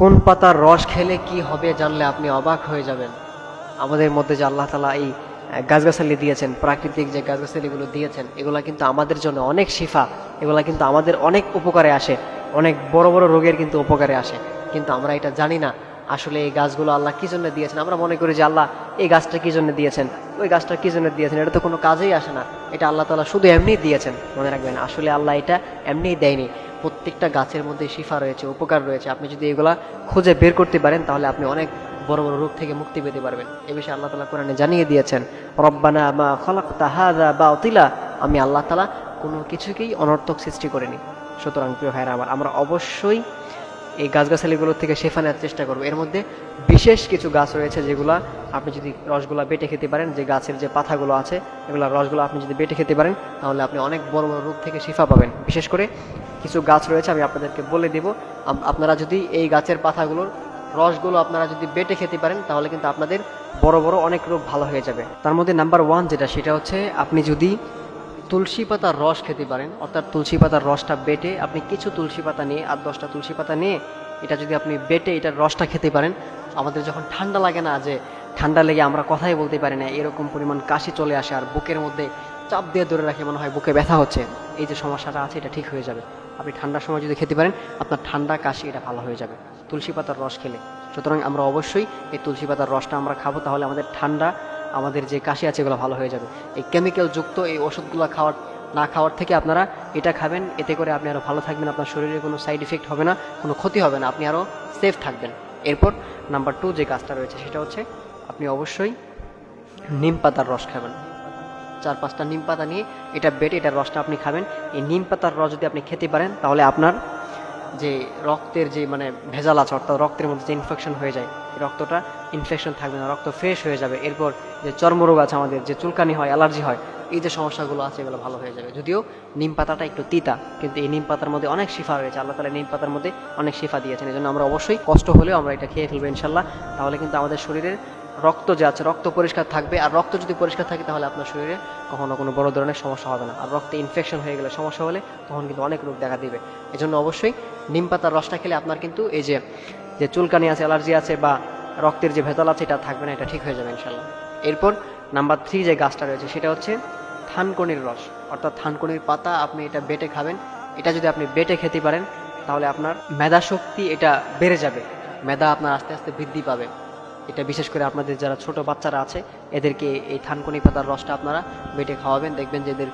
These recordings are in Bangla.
কোন পাতার রস খেলে কি হবে জানলে আপনি অবাক হয়ে যাবেন। আমাদের মধ্যে যে আল্লাহ তাআলা এই গাছগাছালি দিয়েছেন, প্রাকৃতিক যে গাছগাছালিগুলো দিয়েছেন, এগুলা কিন্তু আমাদের জন্য অনেক শিফা। এগুলা কিন্তু আমাদের অনেক উপকারে আসে, অনেক বড় বড় রোগের কিন্তু উপকারে আসে। কিন্তু আমরা এটা জানি না আসলে এই গাছগুলো আল্লাহ কি জন্য দিয়েছেন। আমরা মনে করি যে আল্লাহ এই গাছটা কি জন্য দিয়েছেন, ওই গাছটা কি জন্য দিয়েছেন, এটা তো কোনো কাজেই আসে না, এটা আল্লাহ তাআলা শুধু এমনিই দিয়েছেন। মনে রাখবেন, আসলে আল্লাহ এটা এমনিই দেয়নি। প্রত্যেকটা গাছের মধ্যে শিফা রয়েছে, উপকার রয়েছে। আপনি যদি এগুলা খুঁজে বের করতে পারেন তাহলে আপনি অনেক বড় বড় রোগ থেকে মুক্তি পেতে পারবেন। এ বিষয়ে আল্লাহ তাআলা কোরআনে জানিয়ে দিয়েছেন, রব্বানা মা খালাকতা হাযা বাতিলা, আমি আল্লাহ তাআলা কোনো কিছুকেই অনর্থক সৃষ্টি করিনি। সুতরাং প্রিয় ভাইরা আমার, আমরা অবশ্যই এই গাছগাছালিগুলোর থেকে শেফা নেওয়ার চেষ্টা করবো। এর মধ্যে বিশেষ কিছু গাছ রয়েছে যেগুলা আপনি যদি রসগুলা বেটে খেতে পারেন, যে গাছের যে পাতাগুলো আছে এগুলোর রসগুলো আপনি যদি বেটে খেতে পারেন তাহলে আপনি অনেক বড় বড় রোগ থেকে শিফা পাবেন। বিশেষ করে কিছু গাছ রয়েছে, আমি আপনাদেরকে বলে দেব। আপনারা যদি এই গাছের পাতাগুলোর রসগুলো আপনারা যদি বেটে খেতে পারেন তাহলে কিন্তু আপনাদের বড় বড় অনেক রোগ ভালো হয়ে যাবে। তার মধ্যে নাম্বার 1 যেটা, সেটা হচ্ছে আপনি যদি তুলসী পাতার রস খেতে পারেন, অর্থাৎ তুলসী পাতার রসটা বেটে আপনি কিছু তুলসী পাতা নিয়ে, 8-10টা তুলসী পাতা নিয়ে এটা যদি আপনি বেটে এটার রসটা খেতে পারেন। আমাদের যখন ঠান্ডা লাগে না, যে ঠান্ডা লেগে আমরা কথাই বলতে পারি না, এরকম পরিমাণ কাশি চলে আসে আর বুকের মধ্যে চাপ দিয়ে ধরে রাখে, মনে হয় বুকে ব্যথা হচ্ছে, এই যে সমস্যাটা আছে এটা ঠিক হয়ে যাবে। আপনি ঠান্ডার সময় যদি খেতে পারেন আপনার ঠান্ডা কাশি এটা ভালো হয়ে যাবে তুলসী পাতার রস খেলে। সুতরাং আমরা অবশ্যই এই তুলসী পাতার রসটা আমরা খাবো, তাহলে আমাদের ঠান্ডা, আমাদের যে কাশি আছে এগুলো ভালো হয়ে যাবে। এই কেমিক্যাল যুক্ত এই ওষুধগুলো না খাওয়ার থেকে আপনারা এটা খাবেন, এতে করে আপনি আরও ভালো থাকবেন, আপনার শরীরে কোনো সাইড ইফেক্ট হবে না, কোনো ক্ষতি হবে না, আপনি আরও সেফ থাকবেন। এরপর নাম্বার 2 যে কাজটা রয়েছে সেটা হচ্ছে আপনি অবশ্যই নিম পাতার রস খাবেন। 4-5টা নিম পাতা নিয়ে এটা বেটে এটার রসটা আপনি খাবেন। এই নিম পাতার রস যদি আপনি খেতে পারেন তাহলে আপনার যে রক্তের যে মানে ভেজাল আছে, অর্থাৎ রক্তের মধ্যে যে ইনফেকশন হয়ে যায়, রক্তটা ইনফেকশন থাকবে না, রক্ত ফ্রেশ হয়ে যাবে। এরপর যে চর্মরোগ আছে, আমাদের যে চুলকানি হয়, অ্যালার্জি হয়, এই যে সমস্যাগুলো আছে এগুলো ভালো হয়ে যাবে। যদিও নিম পাতাটা একটু তিতা, কিন্তু এই নিম পাতার মধ্যে অনেক শিফা রয়েছে, আল্লাহ তাআলা নিম পাতার মধ্যে অনেক শিফা দিয়েছেন। এই জন্য আমরা অবশ্যই কষ্ট হলেও আমরা এটা খেয়ে ফেলবো ইনশাল্লাহ। তাহলে কিন্তু আমাদের শরীরের রক্ত যে আছে, রক্ত পরিষ্কার থাকবে। আর রক্ত যদি পরিষ্কার থাকে তাহলে আপনার শরীরে কখনো কোনো বড় ধরনের সমস্যা হবে না। আর রক্তে ইনফেকশন হয়ে গেলে, সমস্যা হলে তখন কিন্তু অনেক রোগ দেখা দিবে। এজন্য অবশ্যই নিম পাতার রসটা খেলে আপনার কিন্তু এই যে যে চুলকানি আছে, অ্যালার্জি আছে বা রক্তের যে ভেজাল আছে এটা থাকবে না, এটা ঠিক হয়ে যাবে ইনশাল্লাহ। এরপর নাম্বার 3 যে গাছটা রয়েছে সেটা হচ্ছে থানকুনির রস, অর্থাৎ থানকুনির পাতা আপনি এটা বেটে খাবেন। এটা যদি আপনি বেটে খেতে পারেন তাহলে আপনার মেধা শক্তি এটা বেড়ে যাবে, মেধা আপনার আস্তে আস্তে বৃদ্ধি পাবে। এটা বিশেষ করে আপনাদের যারা ছোট বাচ্চারা আছে এদেরকে এই থানকুনি পাতার রসটা আপনারা বেটে খাওয়াবেন, দেখবেন যে এদের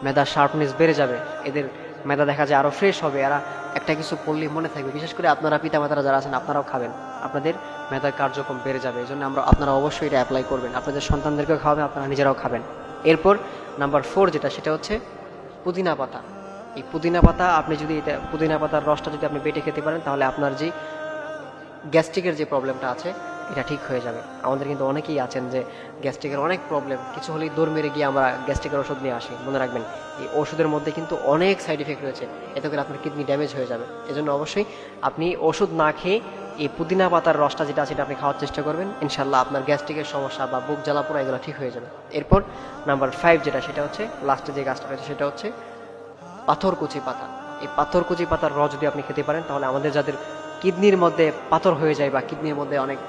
মেধা শার্পনেস বেড়ে যাবে, এদের মেধা দেখা যায় আরও ফ্রেশ হবে, এরা একটা কিছু পড়লেই মনে থাকবে। বিশেষ করে আপনারা পিতামাতারা যারা আছেন আপনারাও খাবেন, আপনাদের মেধার কার্যক্রম বেড়ে যাবে। এই জন্য আপনারা অবশ্যই এটা অ্যাপ্লাই করবেন, আপনাদের সন্তানদেরকেও খাওয়াবেন, আপনারা নিজেরাও খাবেন। এরপর নাম্বার 4 যেটা, সেটা হচ্ছে পুদিনা পাতা। এই পুদিনা পাতা আপনি যদি এটা পুদিনা পাতার রসটা যদি আপনি বেটে খেতে পারেন তাহলে আপনার যে গ্যাস্ট্রিকের যে প্রবলেমটা আছে এটা ঠিক হয়ে যাবে। আমাদের কিন্তু অনেকেই আছেন যে গ্যাস্ট্রিকের অনেক প্রবলেম, কিছু হলেই দৌড় মেরে গিয়ে আমরা গ্যাস্ট্রিকের ওষুধ নিয়ে আসি। মনে রাখবেন এই ওষুধের মধ্যে কিন্তু অনেক সাইড ইফেক্ট রয়েছে, এতে করে আপনার কিডনি ড্যামেজ হয়ে যাবে। এজন্য অবশ্যই আপনি ওষুধ না খেয়ে এই পুদিনা পাতার রসটা যেটা আছে এটা আপনি খাওয়ার চেষ্টা করবেন, ইনশাল্লাহ আপনার গ্যাস্ট্রিকের সমস্যা বা বুক জ্বালা পোড়া এগুলো ঠিক হয়ে যাবে। এরপর নাম্বার 5 যেটা, সেটা হচ্ছে লাস্টে যে গাছটা রয়েছে সেটা হচ্ছে পাথরকুচি পাতা। এই পাথরকুচি পাতার রস যদি আপনি খেতে পারেন তাহলে আমাদের যাদের কিডনির মধ্যে পাথর হয়ে যায় বা কিডনির মধ্যে অনেক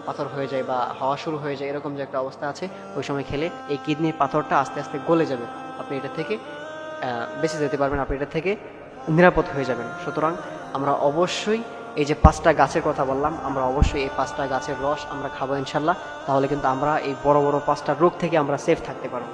পাথর হয়ে যায় বা হওয়া শুরু হয়ে যায়, এরকম যে একটা অবস্থা আছে, ওই সময় খেলে এই কিডনির পাথরটা আস্তে আস্তে গলে যাবে, আপনি এটা থেকে বেঁচে যেতে পারবেন, আপনি এটা থেকে নিরাপদ হয়ে যাবেন। সুতরাং আমরা অবশ্যই এই যে 5টা গাছের কথা বললাম, আমরা অবশ্যই এই 5টা গাছের রস আমরা খাবো ইনশাল্লাহ। তাহলে কিন্তু আমরা এই বড় বড় 5টা রোগ থেকে আমরা সেফ থাকতে পারবো।